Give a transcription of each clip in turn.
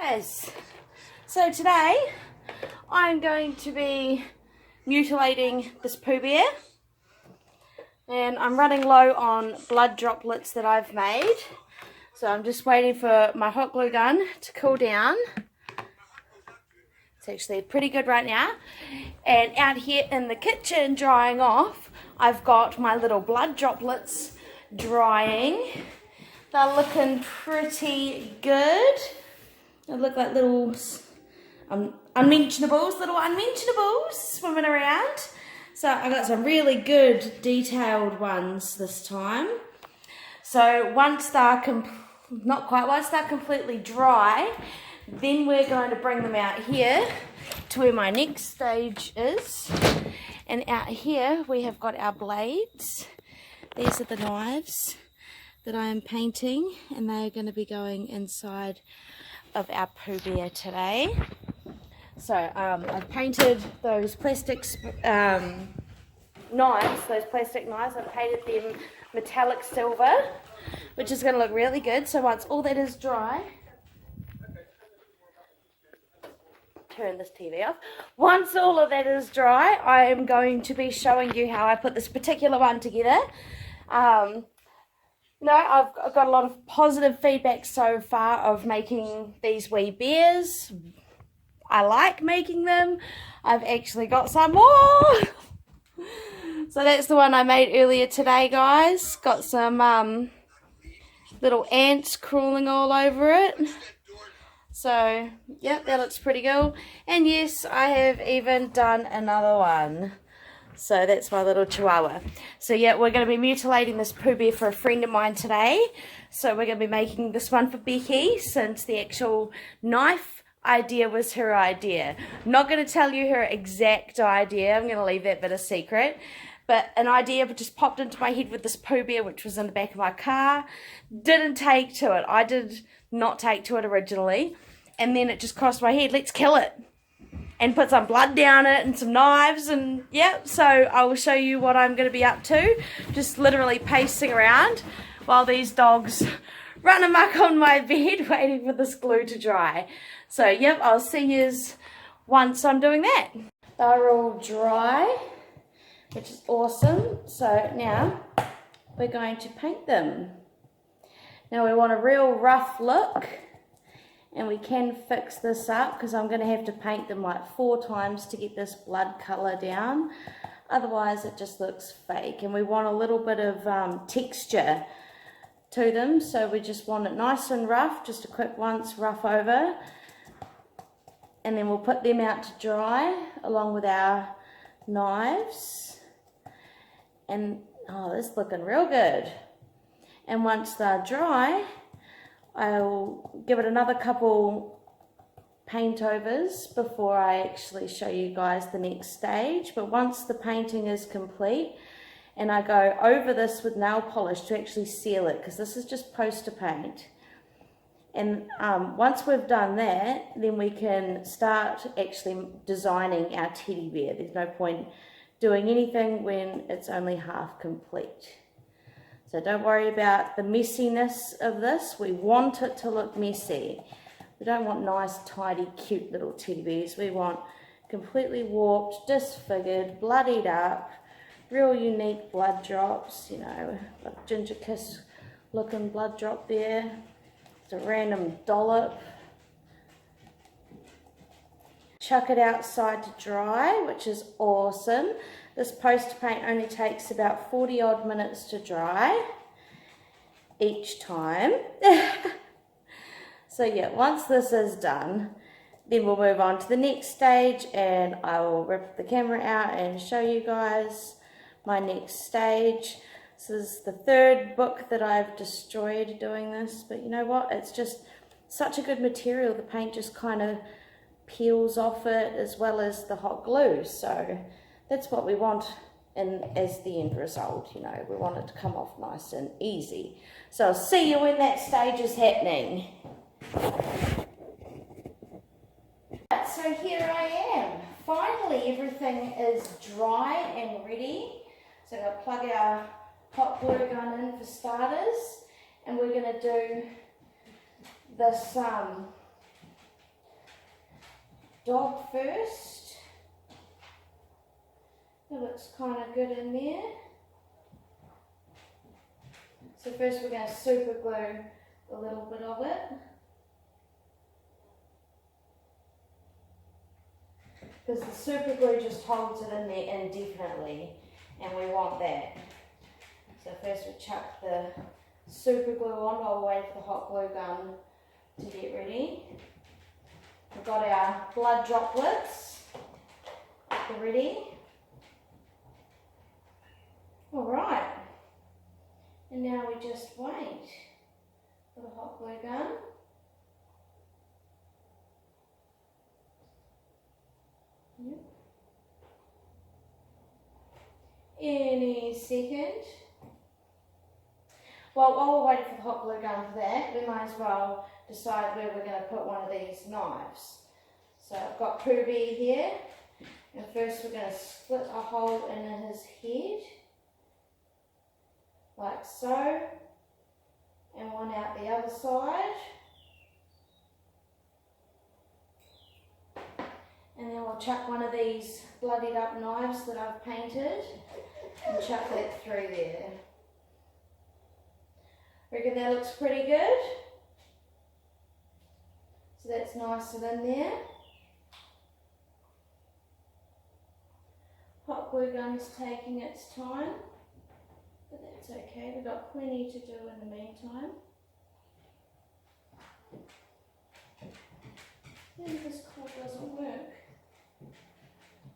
Guys, so today I'm going to be mutilating this Pooh Bear, and I'm running low on blood droplets that I've made, so I'm just waiting for my hot glue gun to cool down. It's actually pretty good right now, and out here in the kitchen drying off, I've got my little blood droplets drying. They're looking pretty good. They look like little unmentionables swimming around. So I got some really good detailed ones this time. So once they're completely dry, then we're going to bring them out here to where my next stage is. And out here we have got our blades. These are the knives that I am painting, and they are going to be going inside of our Pooh Bear today. So I've painted those plastic knives, I've painted them metallic silver, which is going to look really good. So once all that is dry, turn this TV off. Once all of that is dry, I am going to be showing you how I put this particular one together. I've got a lot of positive feedback so far of making these wee bears. I like making them. I've actually got some more. So that's the one I made earlier today, guys. Got some little ants crawling all over it. So, yep, that looks pretty cool. And yes, I have even done another one. So that's my little chihuahua. So yeah, we're going to be mutilating this Pooh Bear for a friend of mine today. So we're going to be making this one for Becky, since the actual knife idea was her idea. I'm not going to tell you her exact idea. I'm going to leave that bit a secret. But an idea just popped into my head with this Pooh Bear, which was in the back of my car. Didn't take to it. I did not take to it originally. And then it just crossed my head, let's kill it. And put some blood down it and some knives, and yeah, so I will show you what I'm going to be up to. Just literally pacing around while these dogs run amok on my bed waiting for this glue to dry. So yep, I'll see yous once I'm doing that. They're all dry, which is awesome. So now we're going to paint them. Now we want a real rough look. And we can fix this up, because I'm going to have to paint them like 4 times to get this blood colour down. Otherwise it just looks fake. And we want a little bit of texture to them. So we just want it nice and rough, just a quick once rough over. And then we'll put them out to dry along with our knives. And oh, this is looking real good. And once they're dry, I'll give it another couple paint overs before I actually show you guys the next stage. But once the painting is complete, and I go over this with nail polish to actually seal it, because this is just poster paint. And once we've done that, then we can start actually designing our teddy bear. There's no point doing anything when it's only half complete. So don't worry about the messiness of this. We want it to look messy. We don't want nice, tidy, cute little teddy bears. We want completely warped, disfigured, bloodied up, real unique blood drops, you know, like Ginger Kiss looking blood drop there. It's a random dollop. Chuck it outside to dry, which is awesome. This poster paint only takes about 40 odd minutes to dry each time. So yeah, once this is done, then we'll move on to the next stage, and I will rip the camera out and show you guys my next stage. This is the 3rd book that I've destroyed doing this, but you know what? It's just such a good material. The paint just kind of peels off it, as well as the hot glue. So that's what we want as the end result, you know. We want it to come off nice and easy. So I'll see you when that stage is happening. So here I am. Finally, everything is dry and ready. So I'm going to plug our hot glue gun in for starters, and we're going to do this dog first. It looks kind of good in there. So first we're going to super glue a little bit of it. Because the super glue just holds it in there indefinitely, and we want that. So first we chuck the super glue on while we wait for the hot glue gun to get ready. We've got our blood droplets ready. Alright, and now we just wait for the hot glue gun. Any second. Well, while we're waiting for the hot glue gun for that, we might as well decide where we're going to put one of these knives. So I've got Pooh Bear here, and first we're going to split a hole in his head, like so, and one out the other side. And then we'll chuck one of these bloodied up knives that I've painted and chuck that through there. Reckon that looks pretty good? So that's nice and in there. Hot glue gun's taking its time, but that's okay, we've got plenty to do in the meantime. Maybe this cord doesn't work.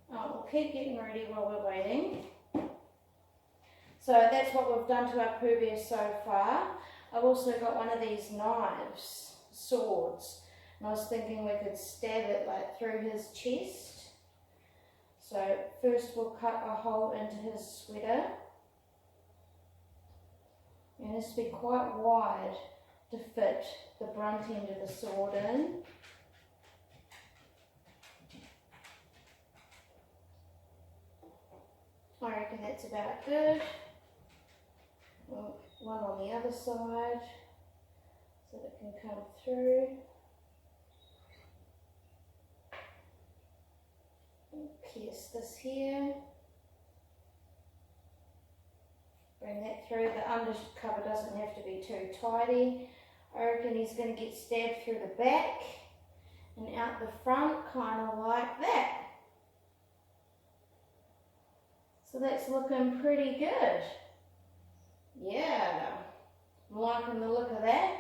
Oh, we'll keep getting ready while we're waiting. So that's what we've done to our Pooh Bear so far. I've also got one of these knives, swords, and I was thinking we could stab it like through his chest. So first we'll cut a hole into his sweater. It has to be quite wide to fit the brunt end of the sword in. I reckon that's about good. One on the other side so that it can come through. Pierce this here. Bring that through. The undercover doesn't have to be too tidy. I reckon he's going to get stabbed through the back and out the front, kind of like that. So that's looking pretty good. Yeah, I'm liking the look of that.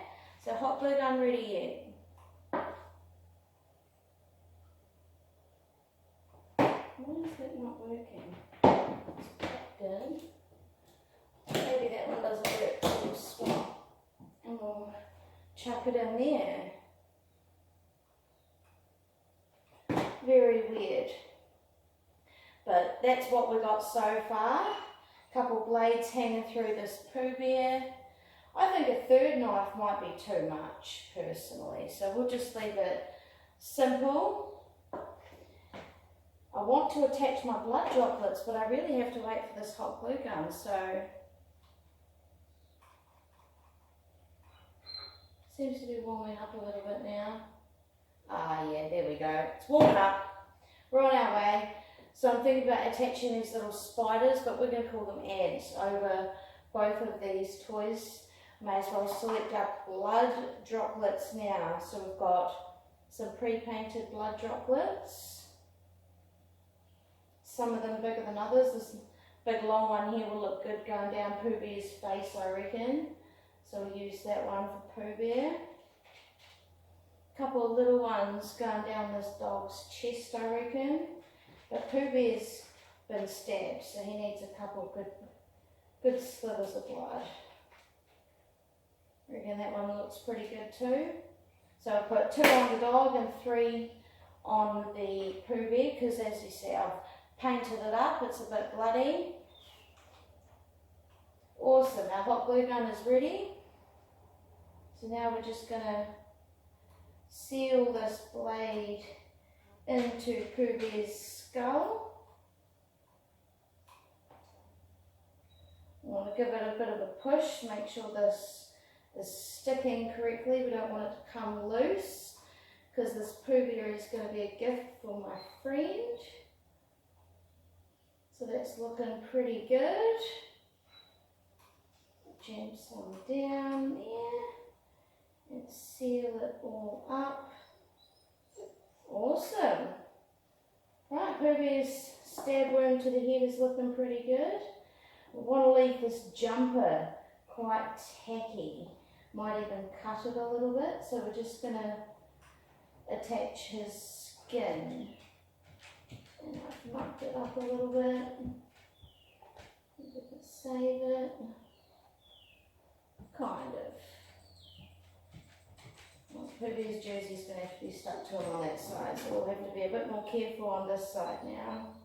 So hot glue gun ready yet? Why is that not working? It's plugged in. Maybe that one doesn't work. We'll swap and we'll chuck it in there. Very weird. But that's what we got so far. Couple blades hanging through this Pooh Bear. I think a third knife might be too much, personally. So we'll just leave it simple. I want to attach my blood droplets, but I really have to wait for this hot glue gun. So seems to be warming up a little bit now. Ah, yeah, there we go. It's warming up. We're on our way. So I'm thinking about attaching these little spiders, but we're going to call them ants, over both of these toys. May as well select our blood droplets now. So we've got some pre-painted blood droplets. Some of them bigger than others. This big long one here will look good going down Pooh Bear's face, I reckon. So we'll use that one for Pooh Bear. A couple of little ones going down this dog's chest, I reckon. But Pooh Bear's been stabbed, so he needs a couple good slivers of blood. I reckon that one looks pretty good too. So I put 2 on the dog and 3 on the Pooh Bear, because as you see, I've painted it up. It's a bit bloody. Awesome, our hot glue gun is ready. So now we're just going to seal this blade into Pooh Bear's skull. We want to give it a bit of a push, make sure this is sticking correctly. We don't want it to come loose, because this Pooh Bear is going to be a gift for my friend. So that's looking pretty good. Jam some down there and seal it all up. Awesome. Right, Pooh Bear's stab wound to the head is looking pretty good. We want to leave this jumper quite tacky. Might even cut it a little bit. So we're just going to attach his skin. And I've mucked it up a little bit. Save it. Kind of. Well, Pooh Bear's jersey's going to have to be stuck to him on that side, so we'll have to be a bit more careful on this side now.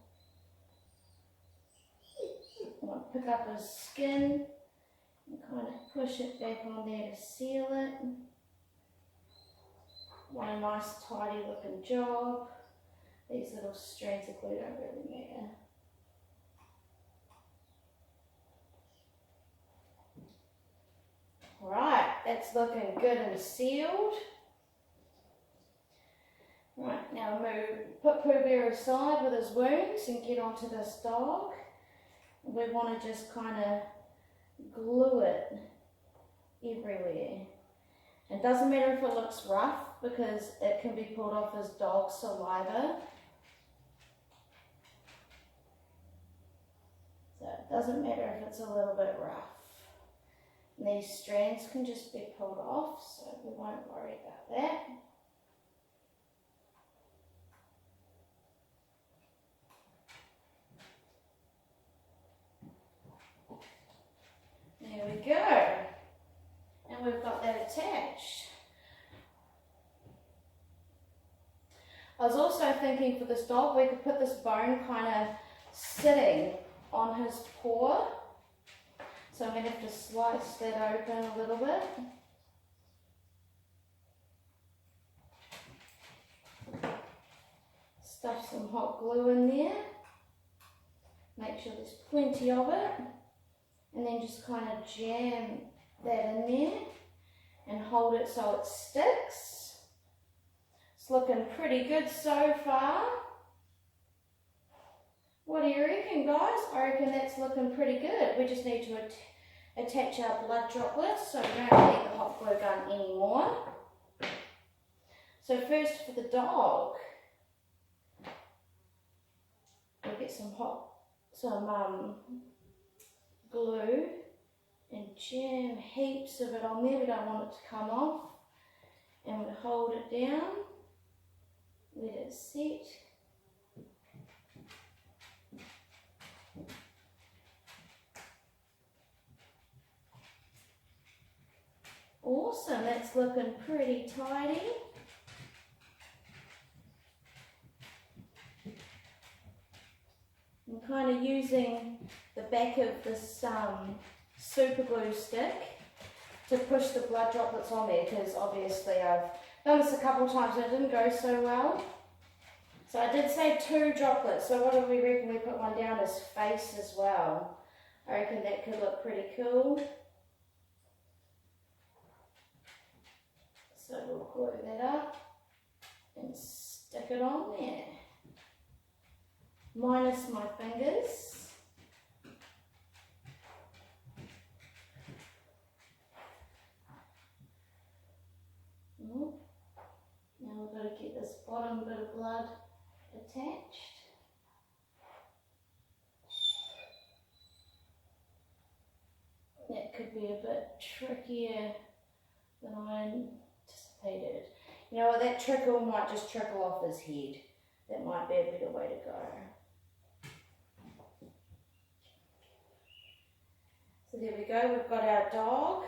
I'm going to pick up his skin and kind of push it back on there to seal it. Want a nice tidy looking job. These little strands of glue don't really matter. Right, that's looking good and sealed. Right, now put Pooh Bear aside with his wounds and get onto this dog. We want to just kind of glue it everywhere. It doesn't matter if it looks rough because it can be pulled off as dog saliva. So it doesn't matter if it's a little bit rough. And these strands can just be pulled off, so we won't worry about that. There we go. And we've got that attached. I was also thinking for this dog we could put this bone kind of sitting on his paw. So I'm going to have to slice that open a little bit. Stuff some hot glue in there. Make sure there's plenty of it. And then just kind of jam that in there and hold it so it sticks. It's looking pretty good so far. What do you reckon, guys? I reckon that's looking pretty good. We just need to attach our blood droplets so we don't need the hot glue gun anymore. So first for the dog, we'll get some glue and jam heaps of it on there. We don't want it to come off. And we'll hold it down, let it set. Awesome, that's looking pretty tidy. I'm kind of using the back of this super glue stick to push the blood droplets on there because obviously I've done this a couple of times and it didn't go so well. So I did say 2 droplets, so what do we reckon we put one down his face as well? I reckon that could look pretty cool. So we'll glue that up and stick it on there. Minus my fingers. Now we've got to get this bottom bit of blood attached. That could be a bit trickier than I anticipated. You know what, that trickle might just trickle off his head. That might be a better way to go. So there we go, we've got our dog.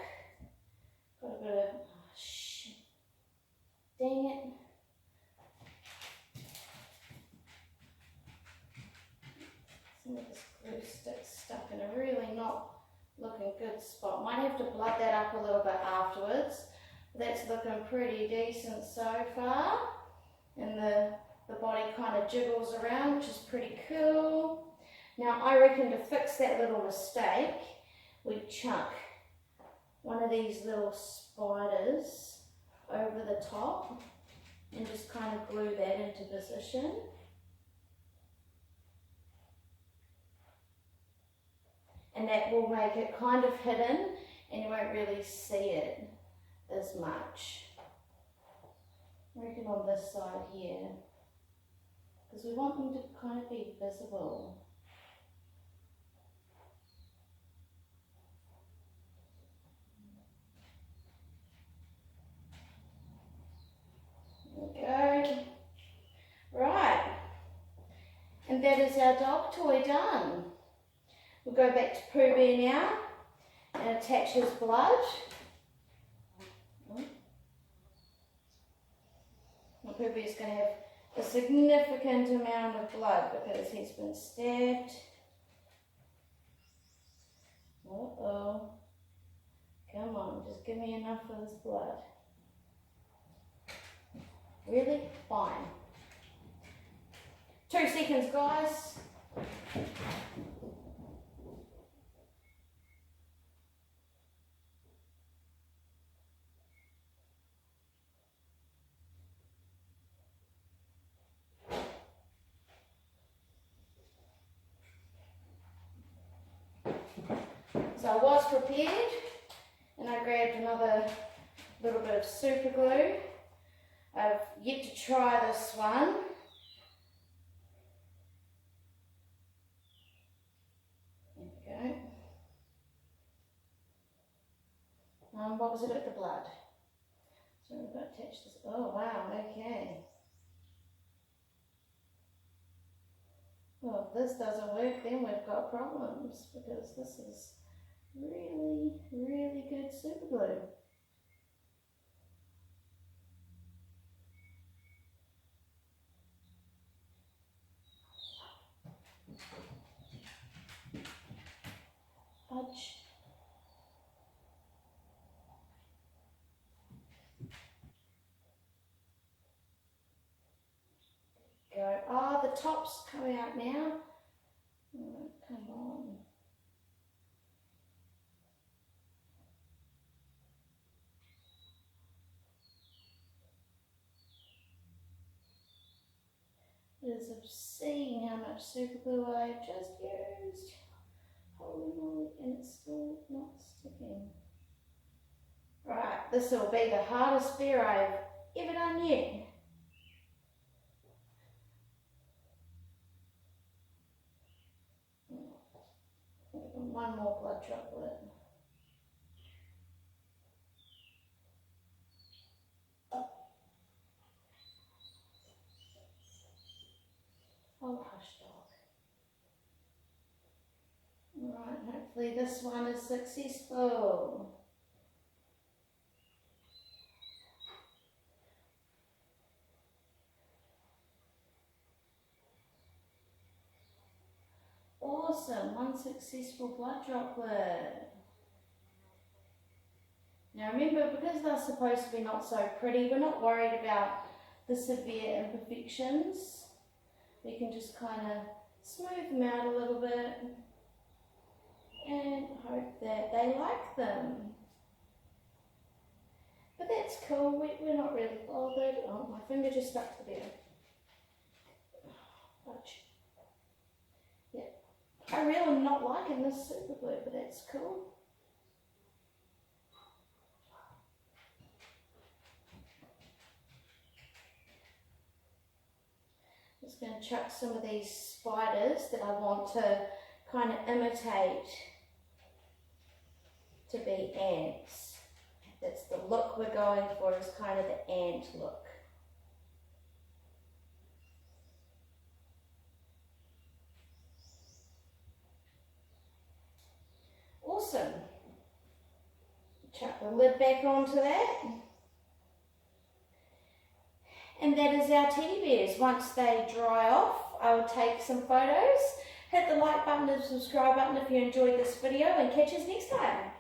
Got a bit of, oh shit, dang it. Some of this glue stick's stuck in a really not looking good spot. Might have to blood that up a little bit afterwards. That's looking pretty decent so far. And the body kind of jiggles around, which is pretty cool. Now I reckon to fix that little mistake, we chuck one of these little spiders over the top. and just kind of glue that into position. And that will make it kind of hidden and you won't really see it as much. I reckon on this side here, because we want them to kind of be visible. There we go. Right, and that is our dog toy done. We'll go back to Pooh Bear now and attach his blood. Pooh Bear's going to have a significant amount of blood because he's been stabbed. Uh-oh. Come on, just give me enough of this blood. Really? Fine. 2 seconds, guys. So I was prepared and I grabbed another little bit of super glue. I've yet to try this one. There we go. What was it about the blood? So we're going to attach this. Oh wow, okay. Well, if this doesn't work, then we've got problems because this is really, really good super glue. Fudge. Go. Oh, the top's coming out now. Oh, come on. It is obscene how much super glue I've just used. Holy moly, and it's still not sticking. Right, this will be the hardest bear I've ever done yet. One more blood droplet. Oh, hush dog. Right, hopefully this one is successful. Awesome, one successful blood droplet. Now remember, because they're supposed to be not so pretty, we're not worried about the severe imperfections. We can just kind of smooth them out a little bit and hope that they like them. But that's cool, we're not really bothered. Oh, my finger just stuck to there. Fudge. Yeah, I really am not liking this super glue, but that's cool. Just going to chuck some of these spiders that I want to kind of imitate to be ants. That's the look we're going for, is kind of the ant look. Awesome. Chuck the lid back onto that. And that is our teddy bears. Once they dry off, I will take some photos. Hit the like button and subscribe button if you enjoyed this video, and catch us next time.